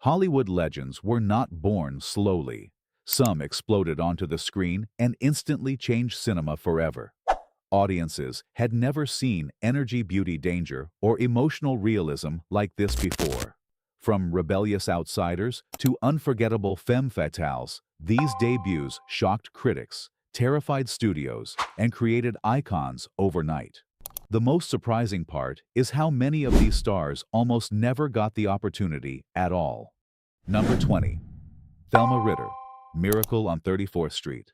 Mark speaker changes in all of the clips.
Speaker 1: Hollywood legends were not born slowly. Some exploded onto the screen and instantly changed cinema forever. Audiences had never seen energy, beauty, danger, or emotional realism like this before. From rebellious outsiders to unforgettable femme fatales, these debuts shocked critics, terrified studios, and created icons overnight. The most surprising part is how many of these stars almost never got the opportunity at all. Number 20. Thelma Ritter, Miracle on 34th Street.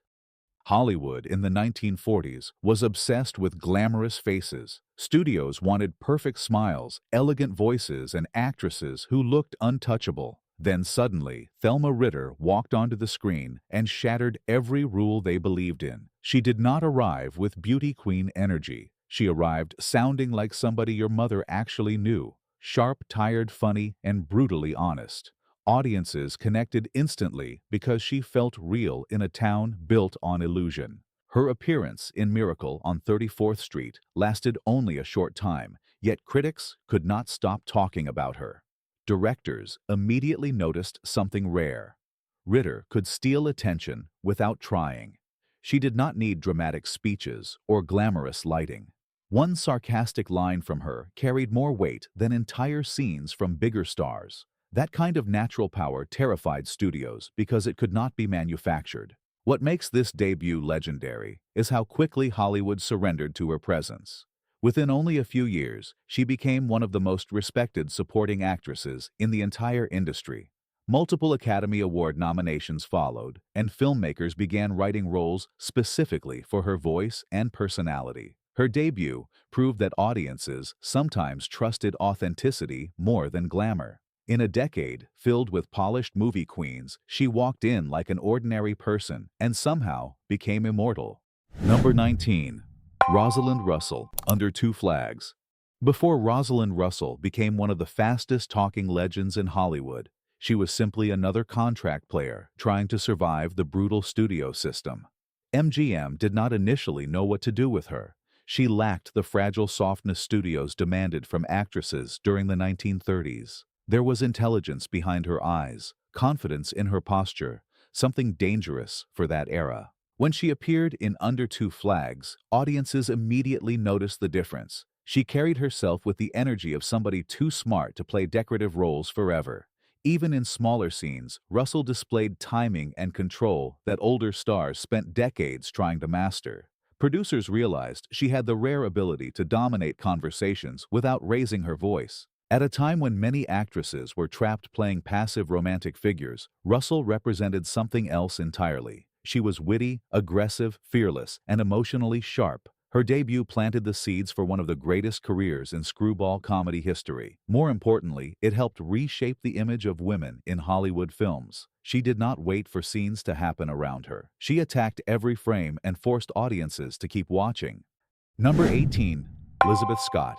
Speaker 1: Hollywood in the 1940s was obsessed with glamorous faces. Studios wanted perfect smiles, elegant voices, and actresses who looked untouchable. Then suddenly, Thelma Ritter walked onto the screen and shattered every rule they believed in. She did not arrive with beauty queen energy. She arrived sounding like somebody your mother actually knew. Sharp, tired, funny, and brutally honest. Audiences connected instantly because she felt real in a town built on illusion. Her appearance in Miracle on 34th Street lasted only a short time, yet critics could not stop talking about her. Directors immediately noticed something rare. Ritter could steal attention without trying. She did not need dramatic speeches or glamorous lighting. One sarcastic line from her carried more weight than entire scenes from bigger stars. That kind of natural power terrified studios because it could not be manufactured. What makes this debut legendary is how quickly Hollywood surrendered to her presence. Within only a few years, she became one of the most respected supporting actresses in the entire industry. Multiple Academy Award nominations followed, and filmmakers began writing roles specifically for her voice and personality. Her debut proved that audiences sometimes trusted authenticity more than glamour. In a decade filled with polished movie queens, she walked in like an ordinary person and somehow became immortal. Number 19. Rosalind Russell, Under Two Flags. Before Rosalind Russell became one of the fastest-talking legends in Hollywood, she was simply another contract player trying to survive the brutal studio system. MGM did not initially know what to do with her. She lacked the fragile softness studios demanded from actresses during the 1930s. There was intelligence behind her eyes, confidence in her posture, something dangerous for that era. When she appeared in Under Two Flags, audiences immediately noticed the difference. She carried herself with the energy of somebody too smart to play decorative roles forever. Even in smaller scenes, Russell displayed timing and control that older stars spent decades trying to master. Producers realized she had the rare ability to dominate conversations without raising her voice. At a time when many actresses were trapped playing passive romantic figures, Russell represented something else entirely. She was witty, aggressive, fearless, and emotionally sharp. Her debut planted the seeds for one of the greatest careers in screwball comedy history. More importantly, it helped reshape the image of women in Hollywood films. She did not wait for scenes to happen around her. She attacked every frame and forced audiences to keep watching. Number 18. Elizabeth Scott.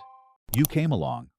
Speaker 1: You Came Along.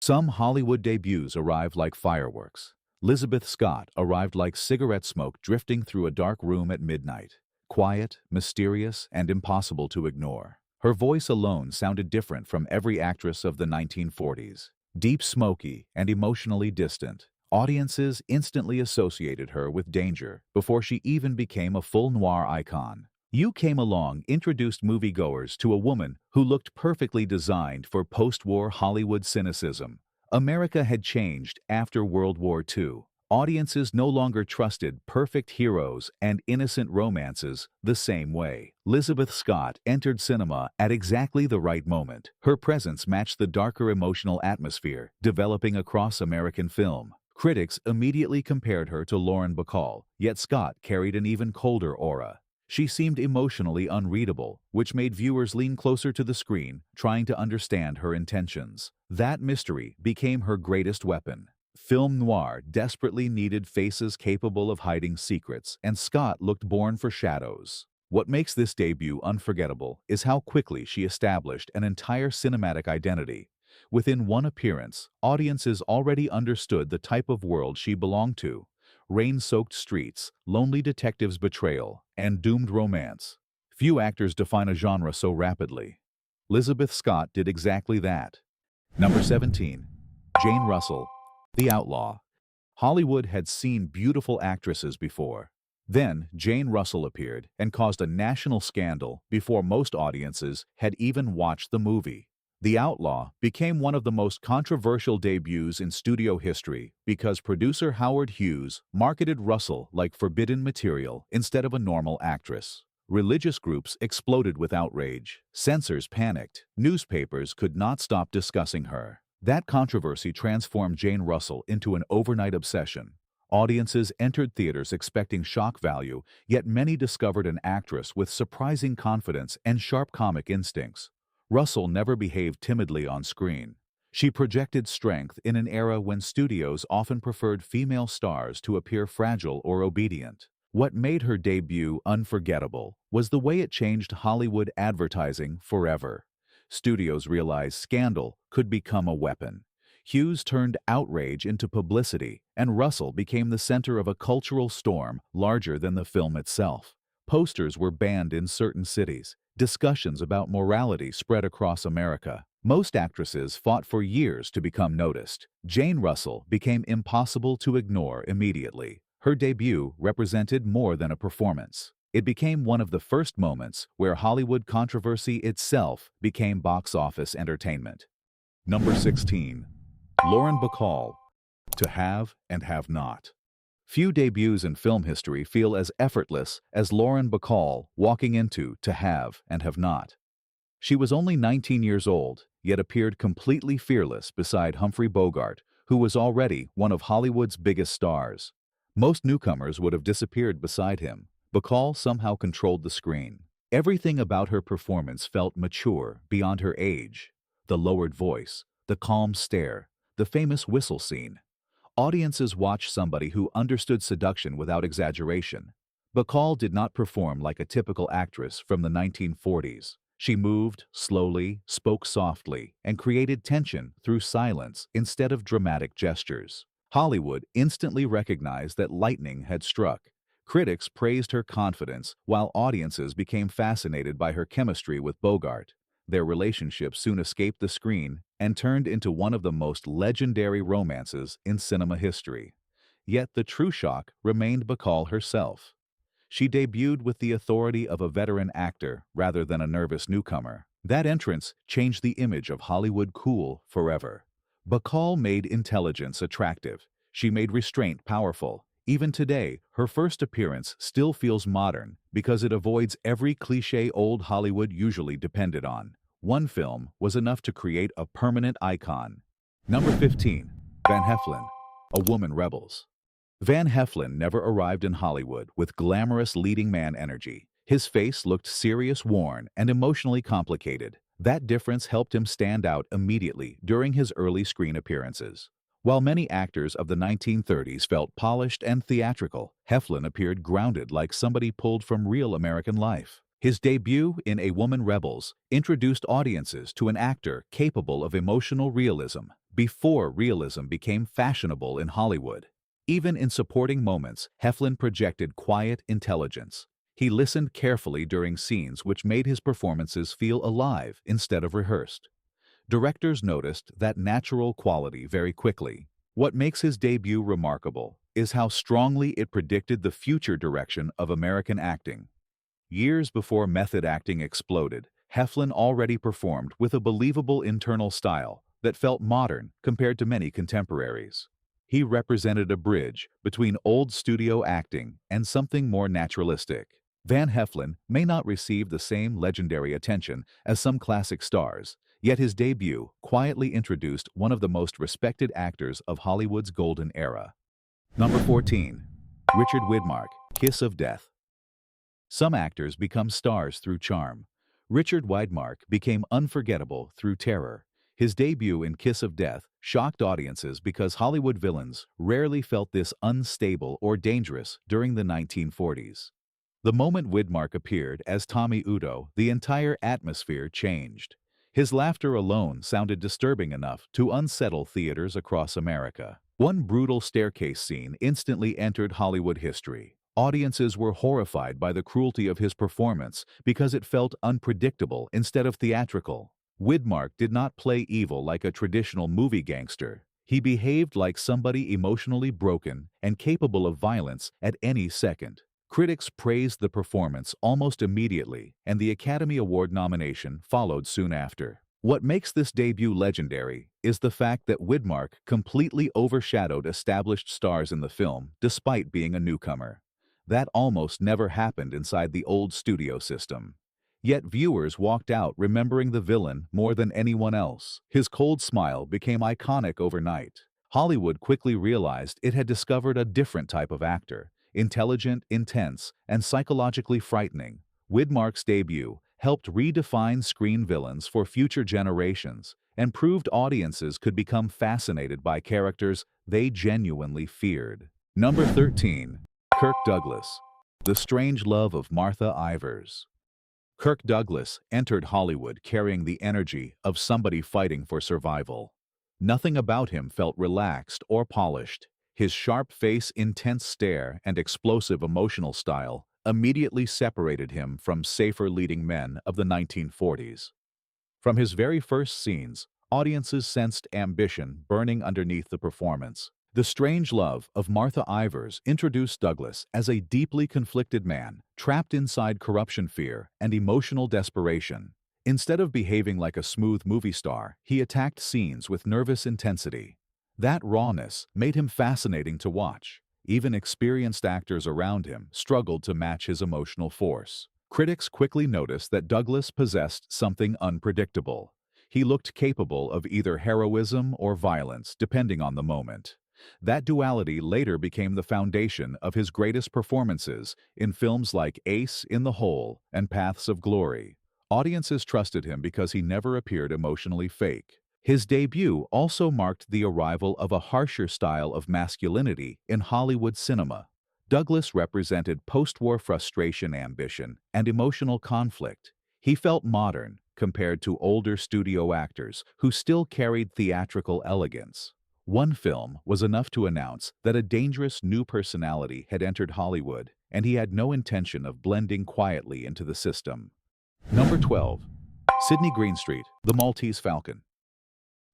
Speaker 1: Some Hollywood debuts arrived like fireworks. Elizabeth Scott arrived like cigarette smoke drifting through a dark room at midnight. Quiet, mysterious, and impossible to ignore. Her voice alone sounded different from every actress of the 1940s. Deep, smoky, and emotionally distant. Audiences instantly associated her with danger before she even became a full noir icon. You Came Along introduced moviegoers to a woman who looked perfectly designed for post-war Hollywood cynicism. America had changed after World War II. Audiences no longer trusted perfect heroes and innocent romances the same way. Elizabeth Scott entered cinema at exactly the right moment. Her presence matched the darker emotional atmosphere developing across American film. Critics immediately compared her to Lauren Bacall, yet Scott carried an even colder aura. She seemed emotionally unreadable, which made viewers lean closer to the screen, trying to understand her intentions. That mystery became her greatest weapon. Film noir desperately needed faces capable of hiding secrets, and Scott looked born for shadows. What makes this debut unforgettable is how quickly she established an entire cinematic identity. Within one appearance, audiences already understood the type of world she belonged to. Rain-soaked streets, lonely detectives' betrayal, and doomed romance. Few actors define a genre so rapidly. Elizabeth Scott did exactly that. Number 17. Jane Russell, The Outlaw. Hollywood had seen beautiful actresses before. Then Jane Russell appeared and caused a national scandal before most audiences had even watched the movie. The Outlaw became one of the most controversial debuts in studio history because producer Howard Hughes marketed Russell like forbidden material instead of a normal actress. Religious groups exploded with outrage. Censors panicked. Newspapers could not stop discussing her. That controversy transformed Jane Russell into an overnight obsession. Audiences entered theaters expecting shock value, yet many discovered an actress with surprising confidence and sharp comic instincts. Russell never behaved timidly on screen. She projected strength in an era when studios often preferred female stars to appear fragile or obedient. What made her debut unforgettable was the way it changed Hollywood advertising forever. Studios realized scandal could become a weapon. Hughes turned outrage into publicity, and Russell became the center of a cultural storm larger than the film itself. Posters were banned in certain cities. Discussions about morality spread across America. Most actresses fought for years to become noticed. Jane Russell became impossible to ignore immediately. Her debut represented more than a performance. It became one of the first moments where Hollywood controversy itself became box office entertainment. Number 16. Lauren Bacall, To Have and Have Not. Few debuts in film history feel as effortless as Lauren Bacall walking into To Have and Have Not. She was only 19 years old, yet appeared completely fearless beside Humphrey Bogart, who was already one of Hollywood's biggest stars. Most newcomers would have disappeared beside him. Bacall somehow controlled the screen. Everything about her performance felt mature beyond her age. The lowered voice, the calm stare, the famous whistle scene. Audiences watched somebody who understood seduction without exaggeration. Bacall did not perform like a typical actress from the 1940s. She moved slowly, spoke softly, and created tension through silence instead of dramatic gestures. Hollywood instantly recognized that lightning had struck. Critics praised her confidence, while audiences became fascinated by her chemistry with Bogart. Their relationship soon escaped the screen and turned into one of the most legendary romances in cinema history. Yet the true shock remained Bacall herself. She debuted with the authority of a veteran actor rather than a nervous newcomer. That entrance changed the image of Hollywood cool forever. Bacall made intelligence attractive. She made restraint powerful. Even today, her first appearance still feels modern because it avoids every cliché old Hollywood usually depended on. One film was enough to create a permanent icon. Number 15. Van Heflin, A Woman Rebels. Van Heflin never arrived in Hollywood with glamorous leading man energy. His face looked serious, worn, and emotionally complicated. That difference helped him stand out immediately during his early screen appearances. While many actors of the 1930s felt polished and theatrical, Heflin appeared grounded like somebody pulled from real American life. His debut in A Woman Rebels introduced audiences to an actor capable of emotional realism before realism became fashionable in Hollywood. Even in supporting moments, Heflin projected quiet intelligence. He listened carefully during scenes which made his performances feel alive instead of rehearsed. Directors noticed that natural quality very quickly. What makes his debut remarkable is how strongly it predicted the future direction of American acting. Years before method acting exploded, Heflin already performed with a believable internal style that felt modern compared to many contemporaries. He represented a bridge between old studio acting and something more naturalistic. Van Heflin may not receive the same legendary attention as some classic stars, yet his debut quietly introduced one of the most respected actors of Hollywood's golden era. Number 14. Richard Widmark, Kiss of Death. Some actors become stars through charm. Richard Widmark became unforgettable through terror. His debut in Kiss of Death shocked audiences because Hollywood villains rarely felt this unstable or dangerous during the 1940s. The moment Widmark appeared as Tommy Udo, the entire atmosphere changed. His laughter alone sounded disturbing enough to unsettle theaters across America. One brutal staircase scene instantly entered Hollywood history. Audiences were horrified by the cruelty of his performance because it felt unpredictable instead of theatrical. Widmark did not play evil like a traditional movie gangster. He behaved like somebody emotionally broken and capable of violence at any second. Critics praised the performance almost immediately, and the Academy Award nomination followed soon after. What makes this debut legendary is the fact that Widmark completely overshadowed established stars in the film despite being a newcomer. That almost never happened inside the old studio system. Yet viewers walked out remembering the villain more than anyone else. His cold smile became iconic overnight. Hollywood quickly realized it had discovered a different type of actor, intelligent, intense, and psychologically frightening. Widmark's debut helped redefine screen villains for future generations and proved audiences could become fascinated by characters they genuinely feared. Number 13. Kirk Douglas, The Strange Love of Martha Ivers. Kirk Douglas entered Hollywood carrying the energy of somebody fighting for survival. Nothing about him felt relaxed or polished. His sharp face, intense stare, and explosive emotional style immediately separated him from safer leading men of the 1940s. From his very first scenes, audiences sensed ambition burning underneath the performance. The Strange Love of Martha Ivers introduced Douglas as a deeply conflicted man, trapped inside corruption fear and emotional desperation. Instead of behaving like a smooth movie star, he attacked scenes with nervous intensity. That rawness made him fascinating to watch. Even experienced actors around him struggled to match his emotional force. Critics quickly noticed that Douglas possessed something unpredictable. He looked capable of either heroism or violence, depending on the moment. That duality later became the foundation of his greatest performances in films like Ace in the Hole and Paths of Glory. Audiences trusted him because he never appeared emotionally fake. His debut also marked the arrival of a harsher style of masculinity in Hollywood cinema. Douglas represented post-war frustration, ambition, and emotional conflict. He felt modern compared to older studio actors who still carried theatrical elegance. One film was enough to announce that a dangerous new personality had entered Hollywood, and he had no intention of blending quietly into the system. Number 12. Sidney Greenstreet, The Maltese Falcon.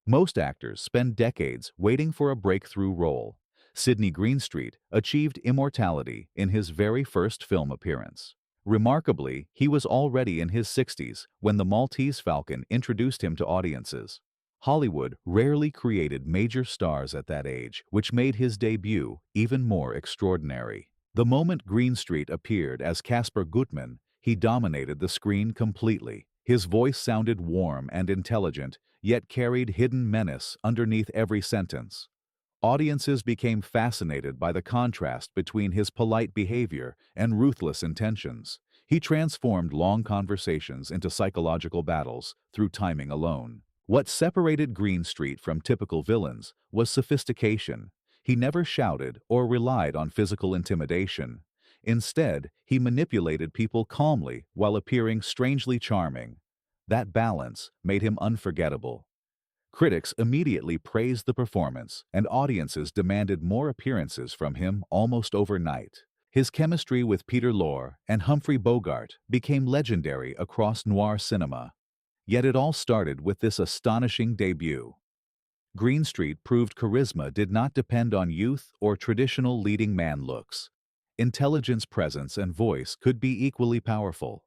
Speaker 1: Most actors spend decades waiting for a breakthrough role. Sidney Greenstreet achieved immortality in his very first film appearance. Remarkably, he was already in his 60s when The Maltese Falcon introduced him to audiences. Hollywood rarely created major stars at that age, which made his debut even more extraordinary. The moment Greenstreet appeared as Caspar Gutmann, he dominated the screen completely. His voice sounded warm and intelligent, yet carried hidden menace underneath every sentence. Audiences became fascinated by the contrast between his polite behavior and ruthless intentions. He transformed long conversations into psychological battles through timing alone. What separated Greenstreet from typical villains was sophistication. He never shouted or relied on physical intimidation. Instead, he manipulated people calmly while appearing strangely charming. That balance made him unforgettable. Critics immediately praised the performance, and audiences demanded more appearances from him almost overnight. His chemistry with Peter Lorre and Humphrey Bogart became legendary across noir cinema. Yet it all started with this astonishing debut. Greenstreet proved charisma did not depend on youth or traditional leading man looks. Intelligence, presence, and voice could be equally powerful.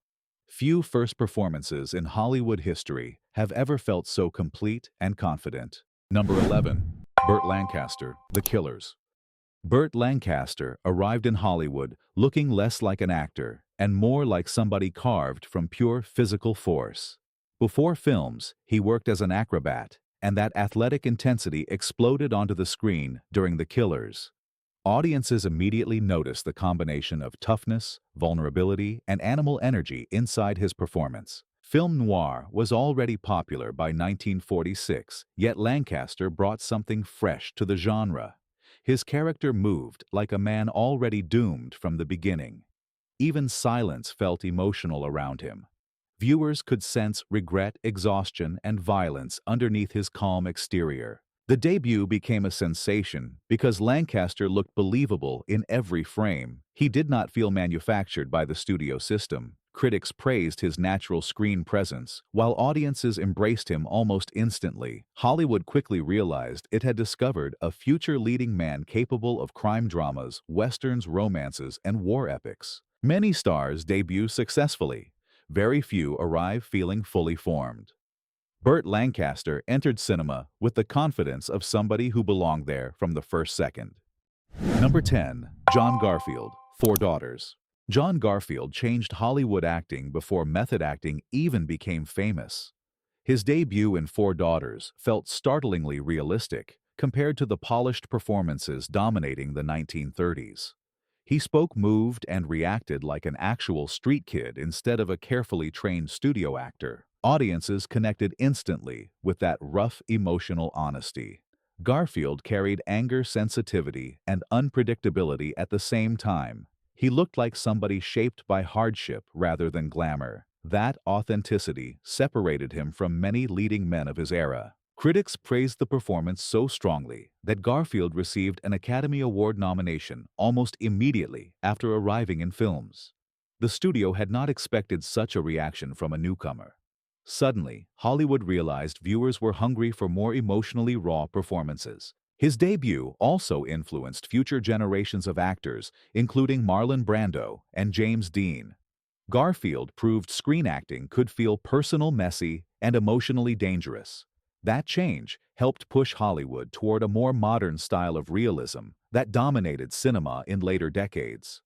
Speaker 1: Few first performances in Hollywood history have ever felt so complete and confident. Number 11. Burt Lancaster, The Killers. Burt Lancaster arrived in Hollywood looking less like an actor and more like somebody carved from pure physical force. Before films, he worked as an acrobat, and that athletic intensity exploded onto the screen during The Killers. Audiences immediately noticed the combination of toughness, vulnerability, and animal energy inside his performance. Film noir was already popular by 1946, yet Lancaster brought something fresh to the genre. His character moved like a man already doomed from the beginning. Even silence felt emotional around him. Viewers could sense regret, exhaustion, and violence underneath his calm exterior. The debut became a sensation because Lancaster looked believable in every frame. He did not feel manufactured by the studio system. Critics praised his natural screen presence, while audiences embraced him almost instantly. Hollywood quickly realized it had discovered a future leading man capable of crime dramas, westerns, romances, and war epics. Many stars debut successfully. Very few arrive feeling fully formed. Burt Lancaster entered cinema with the confidence of somebody who belonged there from the first second. Number 10. John Garfield, Four Daughters. John Garfield changed Hollywood acting before method acting even became famous. His debut in Four Daughters felt startlingly realistic compared to the polished performances dominating the 1930s. He spoke moved and reacted like an actual street kid instead of a carefully trained studio actor. Audiences connected instantly with that rough, emotional honesty. Garfield carried anger, sensitivity, and unpredictability at the same time. He looked like somebody shaped by hardship rather than glamour. That authenticity separated him from many leading men of his era. Critics praised the performance so strongly that Garfield received an Academy Award nomination almost immediately after arriving in films. The studio had not expected such a reaction from a newcomer. Suddenly, Hollywood realized viewers were hungry for more emotionally raw performances. His debut also influenced future generations of actors, including Marlon Brando and James Dean. Garfield proved screen acting could feel personal, messy, and emotionally dangerous. That change helped push Hollywood toward a more modern style of realism that dominated cinema in later decades.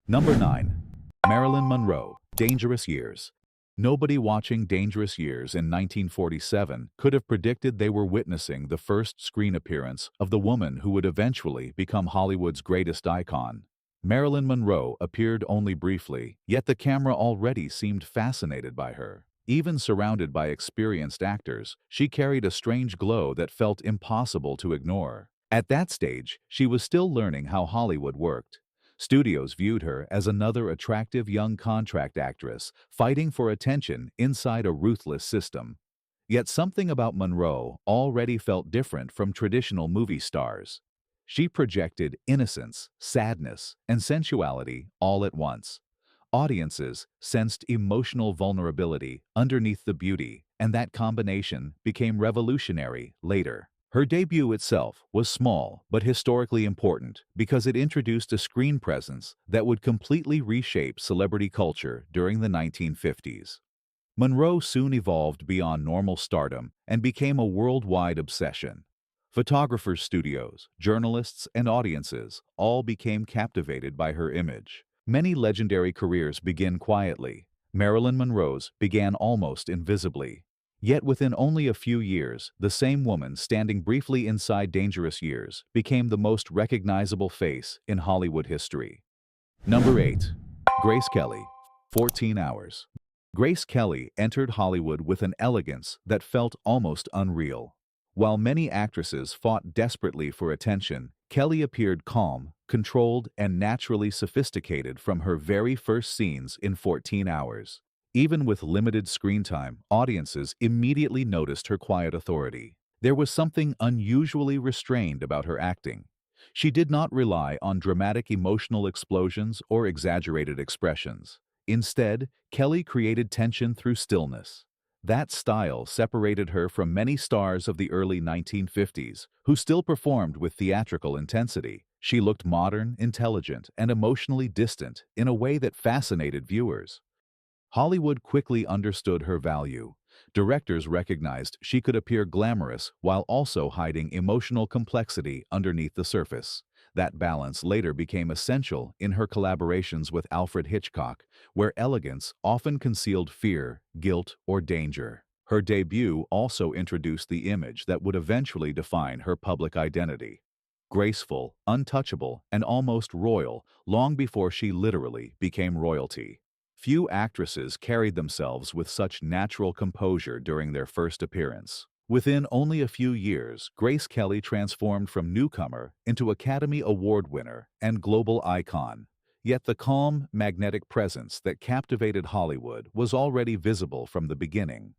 Speaker 1: Number 9. Marilyn Monroe, Dangerous Years. Nobody watching Dangerous Years in 1947 could have predicted they were witnessing the first screen appearance of the woman who would eventually become Hollywood's greatest icon. Marilyn Monroe appeared only briefly, yet the camera already seemed fascinated by her. Even surrounded by experienced actors, she carried a strange glow that felt impossible to ignore. At that stage, she was still learning how Hollywood worked. Studios viewed her as another attractive young contract actress fighting for attention inside a ruthless system. Yet something about Monroe already felt different from traditional movie stars. She projected innocence, sadness, and sensuality all at once. Audiences sensed emotional vulnerability underneath the beauty, and that combination became revolutionary later. Her debut itself was small but historically important because it introduced a screen presence that would completely reshape celebrity culture during the 1950s. Monroe soon evolved beyond normal stardom and became a worldwide obsession. Photographers, studios, journalists, and audiences all became captivated by her image. Many legendary careers begin quietly. Marilyn Monroe's began almost invisibly. Yet within only a few years, the same woman standing briefly inside Dangerous Years became the most recognizable face in Hollywood history. Number 8. Grace Kelly, 14 Hours. Grace Kelly entered Hollywood with an elegance that felt almost unreal. While many actresses fought desperately for attention, Kelly appeared calm, controlled, and naturally sophisticated from her very first scenes in 14 Hours. Even with limited screen time, audiences immediately noticed her quiet authority. There was something unusually restrained about her acting. She did not rely on dramatic emotional explosions or exaggerated expressions. Instead, Kelly created tension through stillness. That style separated her from many stars of the early 1950s, who still performed with theatrical intensity. She looked modern, intelligent, and emotionally distant in a way that fascinated viewers. Hollywood quickly understood her value. Directors recognized she could appear glamorous while also hiding emotional complexity underneath the surface. That balance later became essential in her collaborations with Alfred Hitchcock, where elegance often concealed fear, guilt, or danger. Her debut also introduced the image that would eventually define her public identity. Graceful, untouchable, and almost royal, long before she literally became royalty. Few actresses carried themselves with such natural composure during their first appearance. Within only a few years, Grace Kelly transformed from newcomer into Academy Award winner and global icon. Yet the calm, magnetic presence that captivated Hollywood was already visible from the beginning.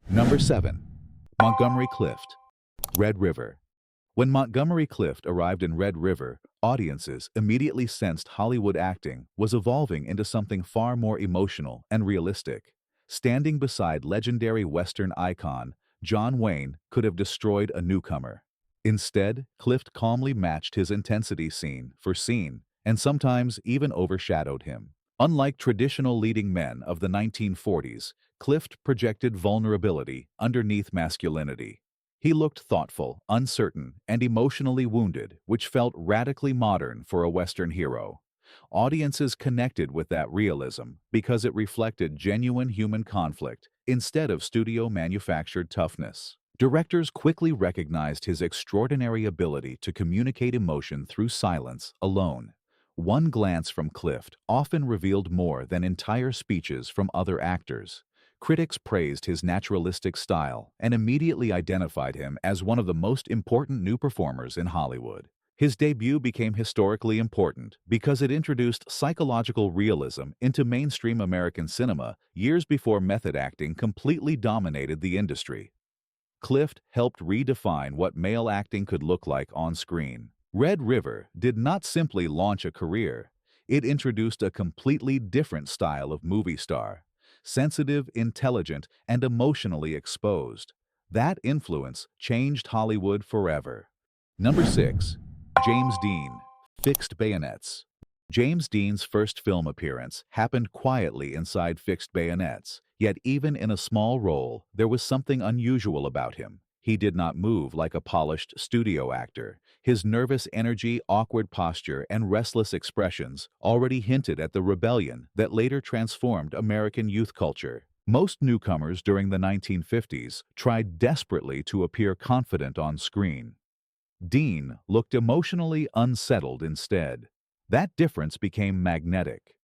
Speaker 1: Number 7. Montgomery Clift, Red River. When Montgomery Clift arrived in Red River, audiences immediately sensed Hollywood acting was evolving into something far more emotional and realistic. Standing beside legendary Western icon, John Wayne could have destroyed a newcomer. Instead, Clift calmly matched his intensity scene for scene, and sometimes even overshadowed him. Unlike traditional leading men of the 1940s, Clift projected vulnerability underneath masculinity. He looked thoughtful, uncertain, and emotionally wounded, which felt radically modern for a Western hero. Audiences connected with that realism because it reflected genuine human conflict instead of studio-manufactured toughness. Directors quickly recognized his extraordinary ability to communicate emotion through silence alone. One glance from Clift often revealed more than entire speeches from other actors. Critics praised his naturalistic style and immediately identified him as one of the most important new performers in Hollywood. His debut became historically important because it introduced psychological realism into mainstream American cinema years before method acting completely dominated the industry. Clift helped redefine what male acting could look like on screen. Red River did not simply launch a career, it introduced a completely different style of movie star. Sensitive, intelligent, and emotionally exposed. That influence changed Hollywood forever. Number 6. James Dean, Fixed Bayonets. James Dean's first film appearance happened quietly inside Fixed Bayonets, yet even in a small role, there was something unusual about him. He did not move like a polished studio actor. His nervous energy, awkward posture, and restless expressions already hinted at the rebellion that later transformed American youth culture. Most newcomers during the 1950s tried desperately to appear confident on screen. Dean looked emotionally unsettled instead. That difference became magnetic.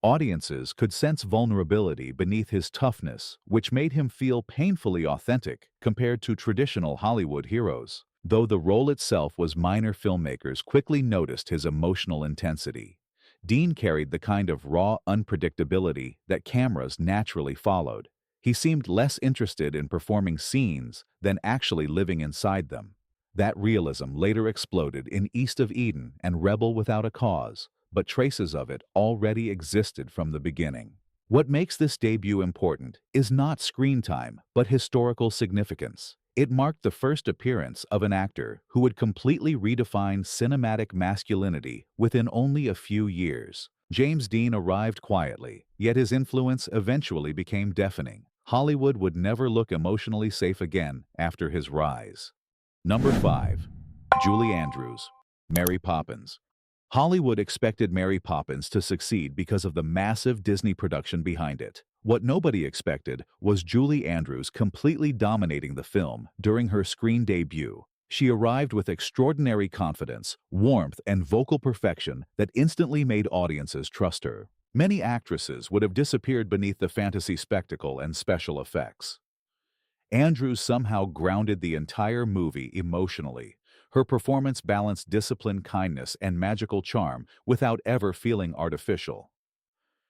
Speaker 1: Audiences could sense vulnerability beneath his toughness, which made him feel painfully authentic compared to traditional Hollywood heroes. Though the role itself was minor, filmmakers quickly noticed his emotional intensity. Dean carried the kind of raw unpredictability that cameras naturally followed. He seemed less interested in performing scenes than actually living inside them. That realism later exploded in East of Eden and Rebel Without a Cause, but traces of it already existed from the beginning. What makes this debut important is not screen time, but historical significance. It marked the first appearance of an actor who would completely redefine cinematic masculinity within only a few years. James Dean arrived quietly, yet his influence eventually became deafening. Hollywood would never look emotionally safe again after his rise. Number 5. Julie Andrews, Mary Poppins. Hollywood expected Mary Poppins to succeed because of the massive Disney production behind it. What nobody expected was Julie Andrews completely dominating the film during her screen debut. She arrived with extraordinary confidence, warmth, and vocal perfection that instantly made audiences trust her. Many actresses would have disappeared beneath the fantasy spectacle and special effects. Andrews somehow grounded the entire movie emotionally. Her performance balanced discipline, kindness, and magical charm without ever feeling artificial.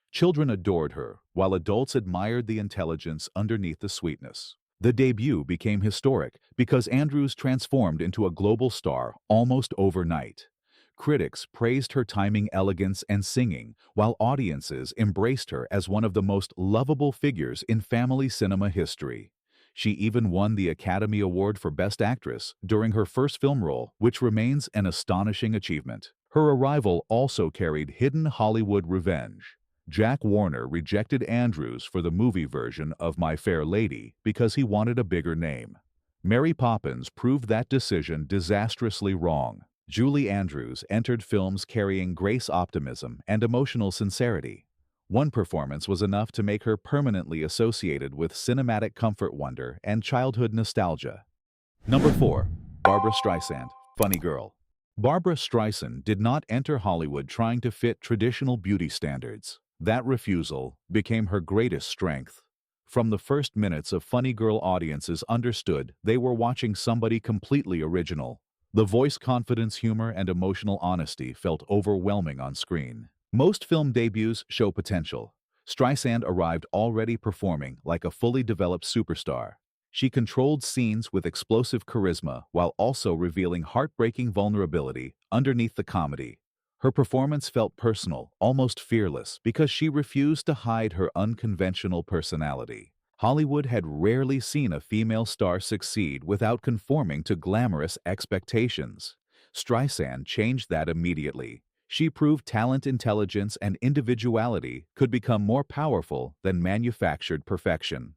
Speaker 1: Children adored her, while adults admired the intelligence underneath the sweetness. The debut became historic because Andrews transformed into a global star almost overnight. Critics praised her timing, elegance, and singing, while audiences embraced her as one of the most lovable figures in family cinema history. She even won the Academy Award for Best Actress during her first film role, which remains an astonishing achievement. Her arrival also carried hidden Hollywood revenge. Jack Warner rejected Andrews for the movie version of My Fair Lady because he wanted a bigger name. Mary Poppins proved that decision disastrously wrong. Julie Andrews entered films carrying grace, optimism, and emotional sincerity. One performance was enough to make her permanently associated with cinematic comfort, wonder, and childhood nostalgia. Number 4. Barbra Streisand, Funny Girl. Barbra Streisand did not enter Hollywood trying to fit traditional beauty standards. That refusal became her greatest strength. From the first minutes of Funny Girl, audiences understood they were watching somebody completely original. The voice, confidence, humor, and emotional honesty felt overwhelming on screen. Most film debuts show potential. Streisand arrived already performing like a fully developed superstar. She controlled scenes with explosive charisma while also revealing heartbreaking vulnerability underneath the comedy. Her performance felt personal, almost fearless, because she refused to hide her unconventional personality. Hollywood had rarely seen a female star succeed without conforming to glamorous expectations. Streisand changed that immediately. She proved talent, intelligence, and individuality could become more powerful than manufactured perfection.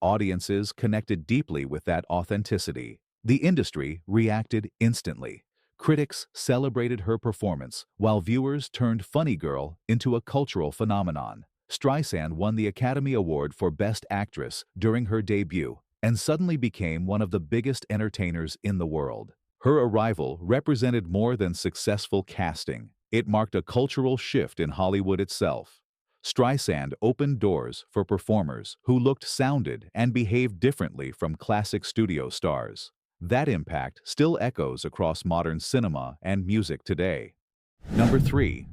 Speaker 1: Audiences connected deeply with that authenticity. The industry reacted instantly. Critics celebrated her performance, while viewers turned Funny Girl into a cultural phenomenon. Streisand won the Academy Award for Best Actress during her debut and suddenly became one of the biggest entertainers in the world. Her arrival represented more than successful casting. It marked a cultural shift in Hollywood itself. Streisand opened doors for performers who looked, sounded, and behaved differently from classic studio stars. That impact still echoes across modern cinema and music today. Number 3.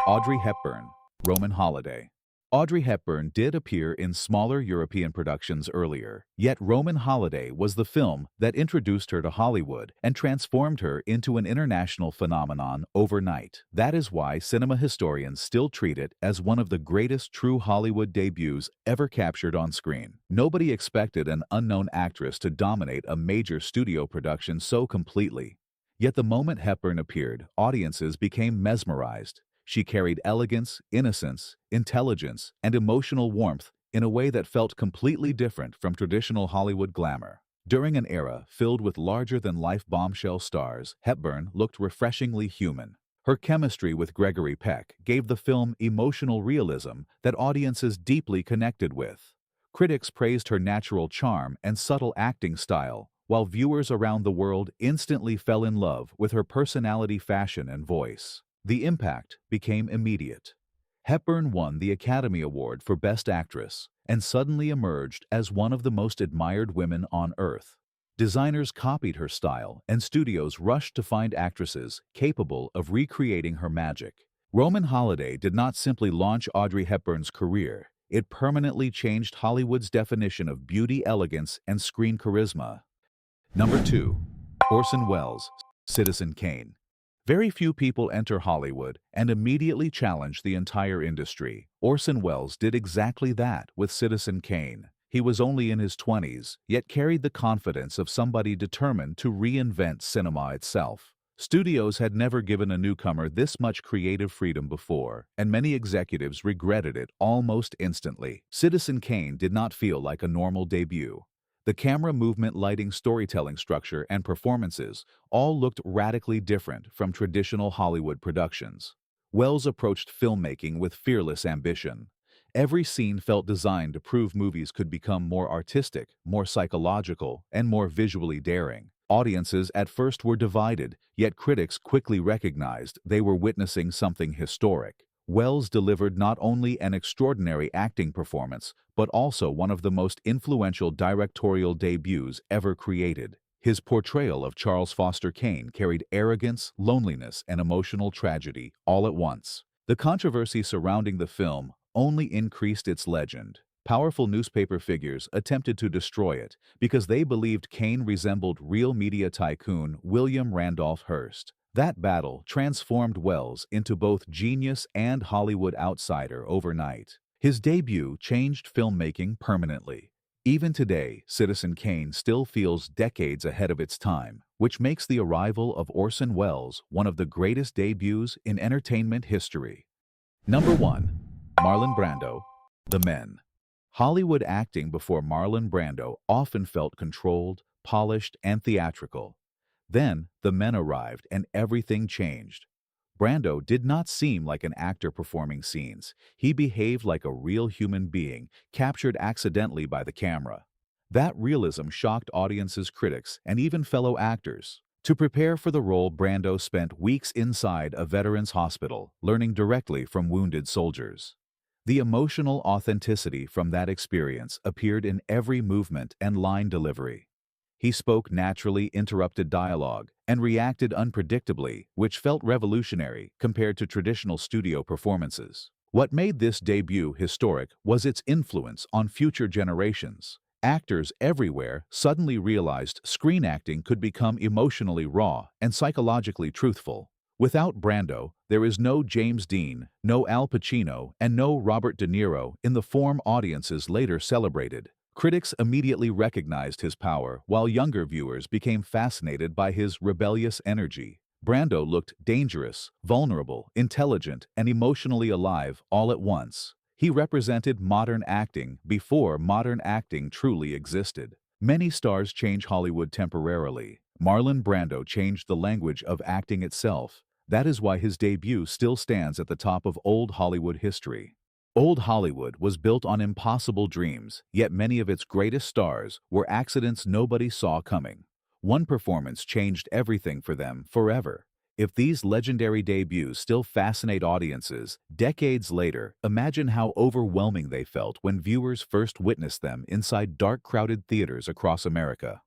Speaker 1: Audrey Hepburn, Roman Holiday. Audrey Hepburn did appear in smaller European productions earlier, yet Roman Holiday was the film that introduced her to Hollywood and transformed her into an international phenomenon overnight. That is why cinema historians still treat it as one of the greatest true Hollywood debuts ever captured on screen. Nobody expected an unknown actress to dominate a major studio production so completely. Yet the moment Hepburn appeared, audiences became mesmerized. She carried elegance, innocence, intelligence, and emotional warmth in a way that felt completely different from traditional Hollywood glamour. During an era filled with larger-than-life bombshell stars, Hepburn looked refreshingly human. Her chemistry with Gregory Peck gave the film emotional realism that audiences deeply connected with. Critics praised her natural charm and subtle acting style, while viewers around the world instantly fell in love with her personality, fashion, and voice. The impact became immediate. Hepburn won the Academy Award for Best Actress and suddenly emerged as one of the most admired women on earth. Designers copied her style, and studios rushed to find actresses capable of recreating her magic. Roman Holiday did not simply launch Audrey Hepburn's career, it permanently changed Hollywood's definition of beauty, elegance, and screen charisma. Number 2. Orson Welles, Citizen Kane. Very few people enter Hollywood and immediately challenge the entire industry. Orson Welles did exactly that with Citizen Kane. He was only in his 20s, yet carried the confidence of somebody determined to reinvent cinema itself. Studios had never given a newcomer this much creative freedom before, and many executives regretted it almost instantly. Citizen Kane did not feel like a normal debut. The camera movement, lighting, storytelling structure, and performances all looked radically different from traditional Hollywood productions. Welles approached filmmaking with fearless ambition. Every scene felt designed to prove movies could become more artistic, more psychological, and more visually daring. Audiences at first were divided, yet critics quickly recognized they were witnessing something historic. Welles delivered not only an extraordinary acting performance, but also one of the most influential directorial debuts ever created. His portrayal of Charles Foster Kane carried arrogance, loneliness, and emotional tragedy all at once. The controversy surrounding the film only increased its legend. Powerful newspaper figures attempted to destroy it because they believed Kane resembled real media tycoon William Randolph Hearst. That battle transformed Welles into both genius and Hollywood outsider overnight. His debut changed filmmaking permanently. Even today, Citizen Kane still feels decades ahead of its time, which makes the arrival of Orson Welles one of the greatest debuts in entertainment history. Number 1. Marlon Brando, The Men. Hollywood acting before Marlon Brando often felt controlled, polished, and theatrical. Then, The Men arrived and everything changed. Brando did not seem like an actor performing scenes. He behaved like a real human being, captured accidentally by the camera. That realism shocked audiences, critics, and even fellow actors. To prepare for the role, Brando spent weeks inside a veterans' hospital, learning directly from wounded soldiers. The emotional authenticity from that experience appeared in every movement and line delivery. He spoke naturally, interrupted dialogue, and reacted unpredictably, which felt revolutionary compared to traditional studio performances. What made this debut historic was its influence on future generations. Actors everywhere suddenly realized screen acting could become emotionally raw and psychologically truthful. Without Brando, there is no James Dean, no Al Pacino, and no Robert De Niro in the form audiences later celebrated. Critics immediately recognized his power, while younger viewers became fascinated by his rebellious energy. Brando looked dangerous, vulnerable, intelligent, and emotionally alive all at once. He represented modern acting before modern acting truly existed. Many stars change Hollywood temporarily. Marlon Brando changed the language of acting itself. That is why his debut still stands at the top of old Hollywood history. Old Hollywood was built on impossible dreams, yet many of its greatest stars were accidents nobody saw coming. One performance changed everything for them forever. If these legendary debuts still fascinate audiences, decades later, imagine how overwhelming they felt when viewers first witnessed them inside dark, crowded theaters across America.